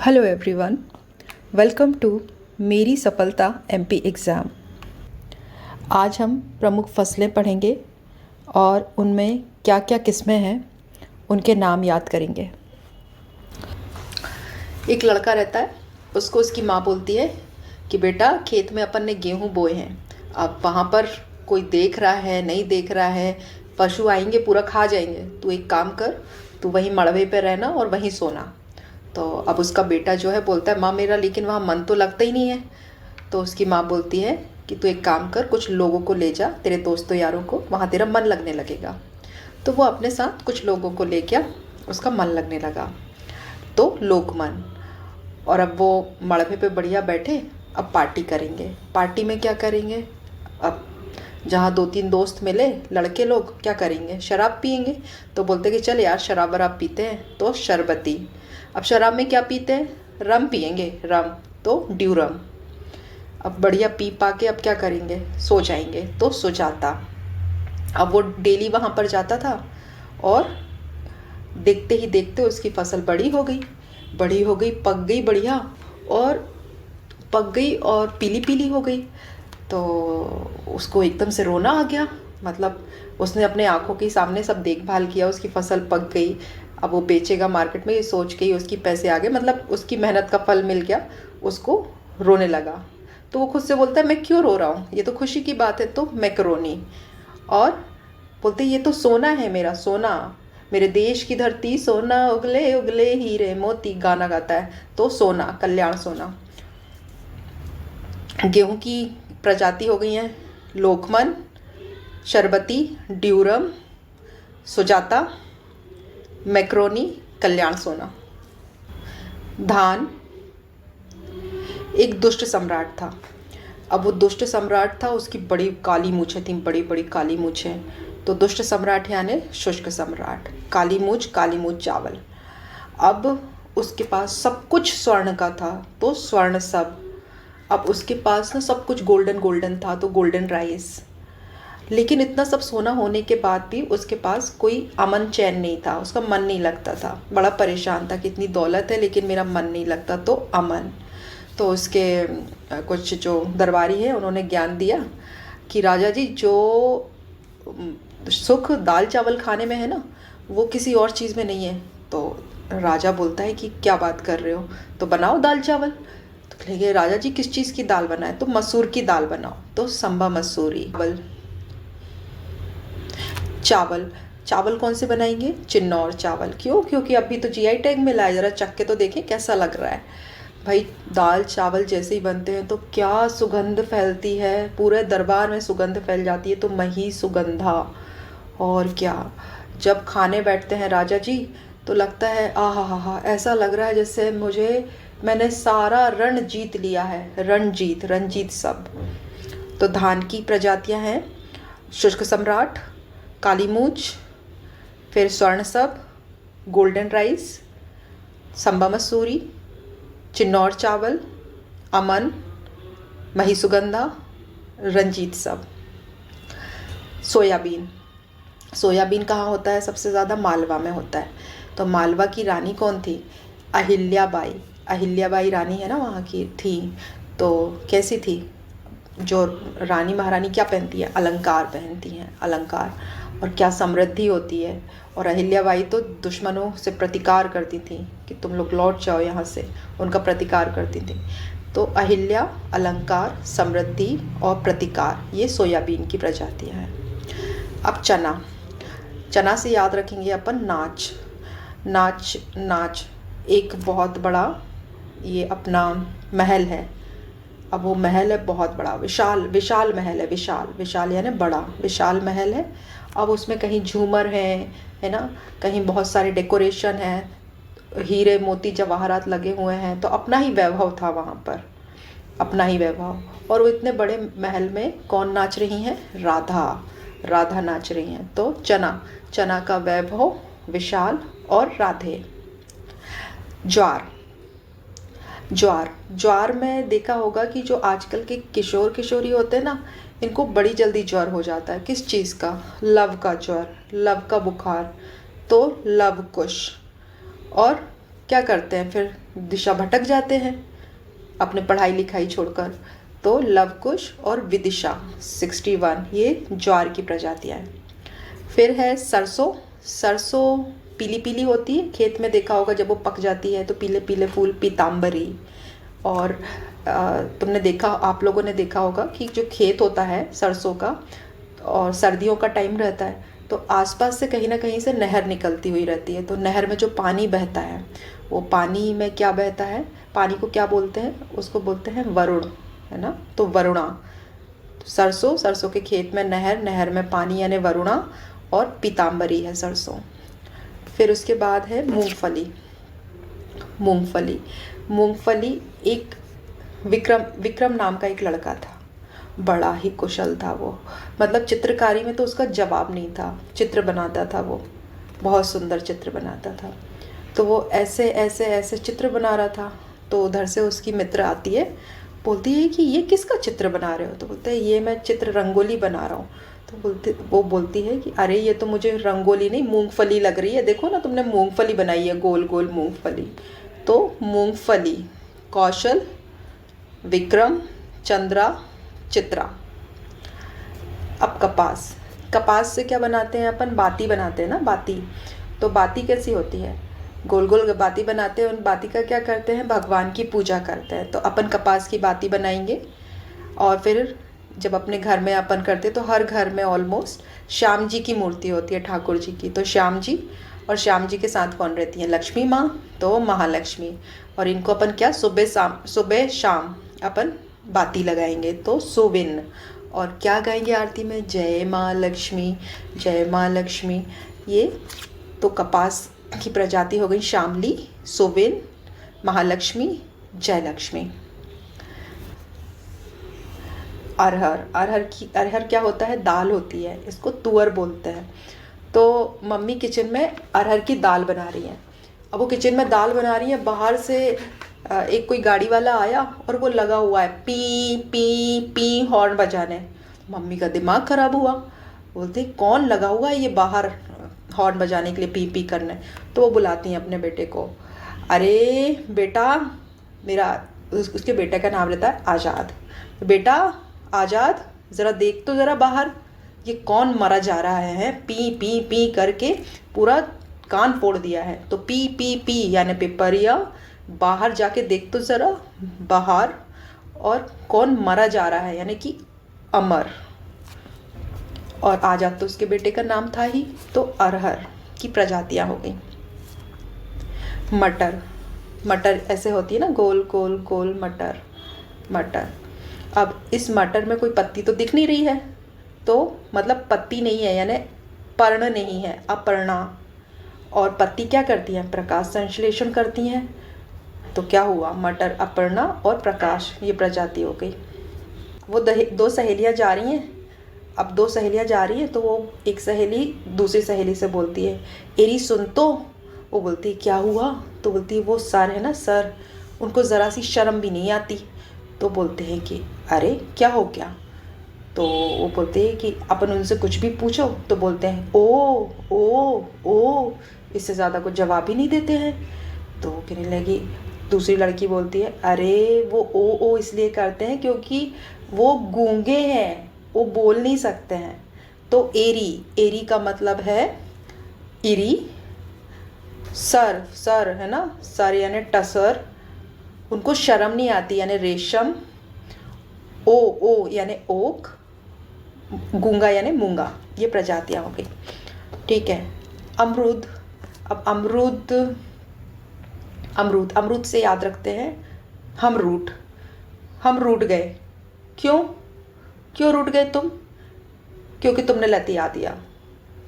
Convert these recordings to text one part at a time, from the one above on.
Hello everyone, welcome to मेरी सफलता MP exam. आज हम प्रमुख फसलें पढ़ेंगे और उनमें क्या क्या किस्में हैं उनके नाम याद करेंगे। एक लड़का रहता है, उसको उसकी माँ बोलती है कि बेटा खेत में अपन ने गेहूँ बोए हैं। अब वहाँ पर कोई देख रहा है नहीं देख रहा है, पशु आएंगे पूरा खा जाएंगे, तू एक काम कर, तू वहीं मड़वे पे रहना और वहीं सोना। तो अब उसका बेटा जो है बोलता है माँ मेरा लेकिन वहाँ मन तो लगता ही नहीं है। तो उसकी माँ बोलती है कि तू एक काम कर, कुछ लोगों को ले जा, तेरे दोस्तों यारों को, वहाँ तेरा मन लगने लगेगा। तो वो अपने साथ कुछ लोगों को ले गया, उसका मन लगने लगा। तो लोकमन। और अब वो मड़बे पे बढ़िया बैठे, अब पार्टी करेंगे। पार्टी में क्या करेंगे, अब जहाँ दो तीन दोस्त मिले लड़के लोग, क्या करेंगे, शराब पियेंगे। तो बोलते कि चल यार शराब वराब पीते हैं, तो शरबती। अब शराब में क्या पीते हैं, रम पियेंगे, रम, तो ड्यूरम। अब बढ़िया पी पा के अब क्या करेंगे, सो जाएंगे, तो सुजाता। अब वो डेली वहाँ पर जाता था और देखते ही देखते उसकी फसल बड़ी हो गई, बड़ी हो गई, पक गई बढ़िया, और पक गई और पीली पीली हो गई। तो उसको एकदम से रोना आ गया, मतलब उसने अपने आंखों के सामने सब देखभाल किया, उसकी फसल पक गई, अब वो बेचेगा मार्केट में, ये सोच के ही उसकी पैसे आ गए, मतलब उसकी मेहनत का फल मिल गया, उसको रोने लगा। तो वो खुद से बोलता है मैं क्यों रो रहा हूँ, ये तो खुशी की बात है। तो मैकरोनी। और बोलते ये तो सोना है मेरा, सोना, मेरे देश की धरती सोना, उगले उगले हीरे मोती, गाना गाता है। तो सोना, कल्याण सोना। गेहूं की प्रजाति हो गई हैं लोकमन, शरबती, ड्यूरम, सुजाता, मैक्रोनी, कल्याण सोना। धान। एक दुष्ट सम्राट था। अब वो दुष्ट सम्राट था, उसकी बड़ी काली मूछें थी, बड़ी बड़ी काली मूछें। तो दुष्ट सम्राट यानी शुष्क सम्राट, काली मूछ चावल। अब उसके पास सब कुछ स्वर्ण का था, तो स्वर्ण सब। अब उसके पास ना सब कुछ गोल्डन गोल्डन था, तो गोल्डन राइस। लेकिन इतना सब सोना होने के बाद भी उसके पास कोई अमन चैन नहीं था, उसका मन नहीं लगता था, बड़ा परेशान था कि इतनी दौलत है लेकिन मेरा मन नहीं लगता, तो अमन। तो उसके कुछ जो दरबारी है उन्होंने ज्ञान दिया कि राजा जी, जो सुख दाल चावल खाने में है ना, वो किसी और चीज़ में नहीं है। तो राजा बोलता है कि क्या बात कर रहे हो, तो बनाओ दाल चावल। तो कहेंगे राजा जी किस चीज़ की दाल बनाए, तो मसूर की दाल बनाओ, तो संबा मसूरी। चावल। चावल कौन से बनाएंगे, चिन्नौर चावल। क्यों, क्योंकि अभी तो जीआई टैग मिला है, ज़रा चख के तो देखें कैसा लग रहा है। भाई दाल चावल जैसे ही बनते हैं तो क्या सुगंध फैलती है, पूरे दरबार में सुगंध फैल जाती है, तो मही सुगंधा। और क्या, जब खाने बैठते हैं राजा जी तो लगता है आहा हा हा, ऐसा लग रहा है जैसे मैंने सारा रण जीत लिया है, रणजीत, रंजीत सब। तो धान की प्रजातियां हैं शुष्क सम्राट, काली मूछ, फिर स्वर्ण सब, गोल्डन राइस, संबा मसूरी, चिन्नौर चावल, अमन, मही सुगंधा, रंजीत सब। सोयाबीन। सोयाबीन कहाँ होता है, सबसे ज़्यादा मालवा में होता है। तो मालवा की रानी कौन थी, अहिल्याबाई। अहिल्याबाई रानी है ना वहाँ की थी। तो कैसी थी, जो रानी महारानी क्या पहनती है, अलंकार पहनती हैं, अलंकार। और क्या समृद्धि होती है। और अहिल्याबाई तो दुश्मनों से प्रतिकार करती थी कि तुम लोग लौट जाओ यहाँ से, उनका प्रतिकार करती थी। तो अहिल्या, अलंकार, समृद्धि और प्रतिकार, ये सोयाबीन की प्रजातियाँ हैं। अब चना। चना से याद रखेंगे अपन नाच। नाच, नाच एक बहुत बड़ा ये अपना महल है। अब वो महल है बहुत बड़ा, विशाल विशाल महल है, विशाल विशाल यानी बड़ा, विशाल महल है। अब उसमें कहीं झूमर है ना, कहीं बहुत सारे डेकोरेशन है, हीरे मोती जवाहरात लगे हुए हैं। तो अपना ही वैभव था वहाँ पर, अपना ही वैभव। और वो इतने बड़े महल में कौन नाच रही हैं, राधा, राधा नाच रही हैं। तो चना, चना का वैभव, विशाल और राधे। ज्वार। ज्वार, ज्वार में देखा होगा कि जो आजकल के किशोर किशोरी होते हैं ना, इनको बड़ी जल्दी ज्वर हो जाता है। किस चीज़ का, लव का ज्वर, लव का बुखार, तो लव कुश। और क्या करते हैं फिर, दिशा भटक जाते हैं अपने पढ़ाई लिखाई छोड़कर। तो लवकुश और विदिशा 61 ये ज्वार की प्रजातियाँ हैं। फिर है सरसों। सरसों पीली पीली होती है, खेत में देखा होगा जब वो पक जाती है तो पीले पीले फूल, पीताम्बरी। और आप लोगों ने देखा होगा कि जो खेत होता है सरसों का, और सर्दियों का टाइम रहता है तो आसपास से कहीं ना कहीं से नहर निकलती हुई रहती है। तो नहर में जो पानी बहता है, वो पानी में क्या बहता है, पानी को क्या बोलते हैं, उसको बोलते हैं वरुण, है ना। तो वरुणा, सरसों, सरसों के खेत में नहर, नहर में पानी यानी वरुणा, और पीताम्बरी है सरसों। फिर उसके बाद है मूंगफली। मूंगफली, मूंगफली एक विक्रम नाम का एक लड़का था, बड़ा ही कुशल था वो, मतलब चित्रकारी में तो उसका जवाब नहीं था। चित्र बनाता था वो, बहुत सुंदर चित्र बनाता था। तो वो ऐसे ऐसे ऐसे चित्र बना रहा था, तो उधर से उसकी मित्र आती है, बोलती है कि ये किसका चित्र बना रहे हो। तो बोलते हैं ये मैं चित्र रंगोली बना रहा हूँ। तो वो बोलती है कि अरे ये तो मुझे रंगोली नहीं मूंगफली लग रही है, देखो ना तुमने मूंगफली बनाई है, गोल गोल मूंगफली। तो मूंगफली, कौशल, विक्रम, चंद्रा, चित्रा। अब कपास। कपास से क्या बनाते हैं अपन, बाती बनाते हैं ना, बाती। तो बाती कैसी होती है, गोल गोल बाती बनाते हैं। उन बाती का क्या करते हैं, भगवान की पूजा करते हैं। तो अपन कपास की बाती बनाएंगे। और फिर जब अपने घर में अपन करते तो हर घर में ऑलमोस्ट श्याम जी की मूर्ति होती है, ठाकुर जी की। तो श्याम जी, और श्याम जी के साथ कौन रहती है, लक्ष्मी माँ, तो महालक्ष्मी। और इनको अपन क्या सुबह शाम अपन बाती लगाएंगे, तो सुविन। और क्या गाएंगे आरती में, जय माँ लक्ष्मी, जय माँ लक्ष्मी। ये तो कपास की प्रजाति हो गई, शामली, सुविन, महालक्ष्मी, जय लक्ष्मी। अरहर। अरहर क्या होता है, दाल होती है, इसको तुअर बोलते हैं। तो मम्मी किचन में अरहर की दाल बना रही हैं। अब वो किचन में दाल बना रही है, बाहर से एक कोई गाड़ी वाला आया और वो लगा हुआ है पी पी पी हॉर्न बजाने। मम्मी का दिमाग खराब हुआ, बोलते कौन लगा हुआ है ये बाहर हॉर्न बजाने के लिए, पी पी करने। तो वो बुलाती हैं अपने बेटे को, अरे बेटा मेरा, उसके बेटे का नाम रहता है आज़ाद। बेटा आज़ाद, ज़रा देख तो ज़रा बाहर, ये कौन मरा जा रहा है, पी पी पी करके पूरा कान फोड़ दिया है। तो पी पी पी यानी पिपरिया, बाहर जाके देख तो ज़रा बाहर, और कौन मरा जा रहा है यानी कि अमर। और आज़ाद तो उसके बेटे का नाम था ही। तो अरहर की प्रजातियां हो गई। मटर। मटर ऐसे होती है ना, गोल गोल गोल मटर, मटर। अब इस मटर में कोई पत्ती तो दिख नहीं रही है, तो मतलब पत्ती नहीं है यानी पर्ण नहीं है, अपर्णा। और पत्ती क्या करती हैं, प्रकाश संश्लेषण करती हैं। तो क्या हुआ, मटर, अपर्णा और प्रकाश, ये प्रजाति हो गई। वो दो सहेलियाँ जा रही हैं। अब दो सहेलियाँ जा रही हैं तो वो एक सहेली दूसरी सहेली से बोलती है, एरी सुन तो। वो बोलती है क्या हुआ, तो बोलती है वो सर है ना सर, उनको ज़रा सी शर्म भी नहीं आती। तो बोलते हैं कि अरे क्या हो गया। तो वो बोलते हैं कि अपन उनसे कुछ भी पूछो तो बोलते हैं ओ ओ ओ, इससे ज़्यादा कुछ जवाब ही नहीं देते हैं। तो कहने लगी, दूसरी लड़की बोलती है अरे वो ओ इसलिए करते हैं क्योंकि वो गूंगे हैं, वो बोल नहीं सकते हैं। तो एरी, एरी का मतलब है इरी, सर, सर है ना, सर यानी टसर, उनको शर्म नहीं आती यानी रेशम। ओ यानी ओक, गूंगा यानी मूंगा। ये प्रजातियां हो गई, ठीक है। अमरूद। अब अमरूद से याद रखते हैं हम रूठ गए। क्यों रूठ गए तुम, क्योंकि तुमने लतिया दिया।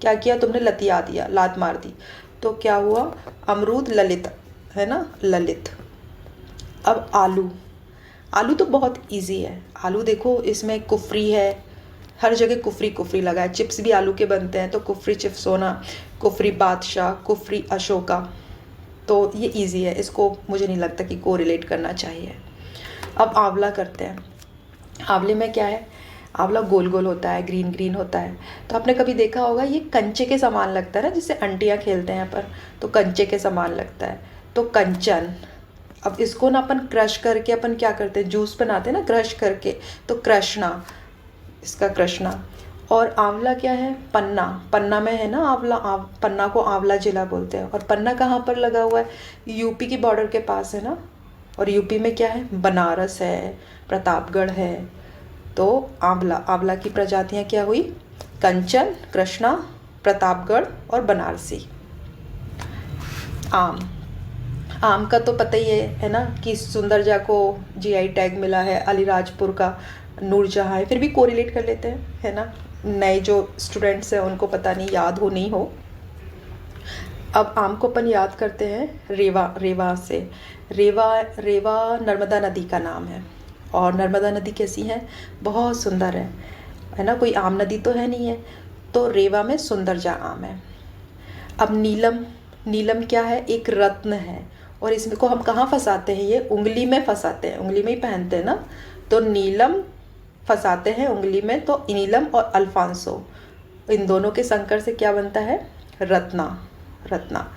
क्या किया तुमने, लतिया दिया, लात मार दी। तो क्या हुआ, अमरूद ललित है ना, ललित। अब आलू तो बहुत इजी है। आलू देखो इसमें कुफरी है, हर जगह कुफरी लगा है। चिप्स भी आलू के बनते हैं, तो कुफरी चिप्स होना, कुफरी बादशाह, कुफरी अशोका। तो ये इजी है, इसको मुझे नहीं लगता कि को रिलेट करना चाहिए। अब आंवला करते हैं। आंवले में क्या है, आंवला गोल गोल होता है, ग्रीन ग्रीन होता है। तो आपने कभी देखा होगा ये कंचे के समान लगता है ना, जिससे अंटियाँ खेलते हैं पर, तो कंचे के समान लगता है। तो कंचन। अब इसको ना अपन क्रश करके अपन क्या करते हैं, जूस बनाते हैं ना क्रश करके, तो कृष्णा, इसका कृष्णा। और आंवला क्या है, पन्ना। पन्ना में है ना आंवला, पन्ना को आंवला जिला बोलते हैं। और पन्ना कहाँ पर लगा हुआ है, यूपी की बॉर्डर के पास है ना। और यूपी में क्या है, बनारस है, प्रतापगढ़ है। तो आंवला, आंवला की प्रजातियाँ क्या हुई, कंचन, कृष्णा, प्रतापगढ़ और बनारसी। आम, आम का तो पता ही है ना कि सुंदरजा को जीआई टैग मिला है, अलीराजपुर का नूरजहाँ है। फिर भी कोरिलेट कर लेते हैं, है ना। नए जो स्टूडेंट्स हैं उनको पता नहीं, याद हो नहीं हो। अब आम को अपन याद करते हैं रेवा, रेवा से। रेवा, रेवा नर्मदा नदी का नाम है। और नर्मदा नदी कैसी है, बहुत सुंदर है ना। कोई आम नदी तो है नहीं है, तो रेवा में सुंदरजा आम है। अब नीलम, नीलम क्या है, एक रत्न है। और इसमें को हम कहाँ फंसाते हैं, ये उंगली में फंसाते हैं, उंगली में ही पहनते हैं ना। तो नीलम फंसाते हैं उंगली में, तो नीलम और अल्फांसो, इन दोनों के संकर से क्या बनता है, रत्ना, रत्ना।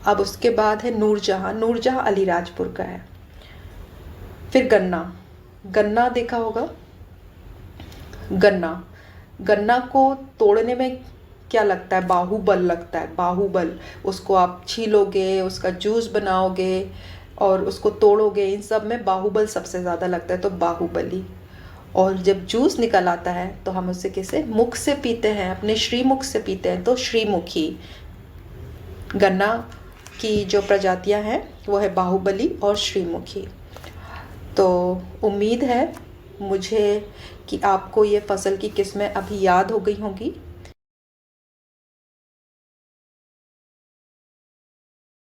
अब उसके बाद है नूरजहाँ, नूरजहाँ अलीराजपुर का है। फिर गन्ना, गन्ना देखा होगा, गन्ना, गन्ना को तोड़ने में क्या लगता है, बाहुबल लगता है, बाहुबल। उसको आप छीलोगे, उसका जूस बनाओगे और उसको तोड़ोगे, इन सब में बाहुबल सबसे ज़्यादा लगता है, तो बाहुबली। और जब जूस निकल आता है तो हम उसे कैसे, मुख से पीते हैं, अपने श्रीमुख से पीते हैं, तो श्रीमुखी। गन्ना की जो प्रजातियां हैं वो है बाहुबली और श्रीमुखी। तो उम्मीद है मुझे कि आपको ये फसल की किस्में अभी याद हो गई होंगी।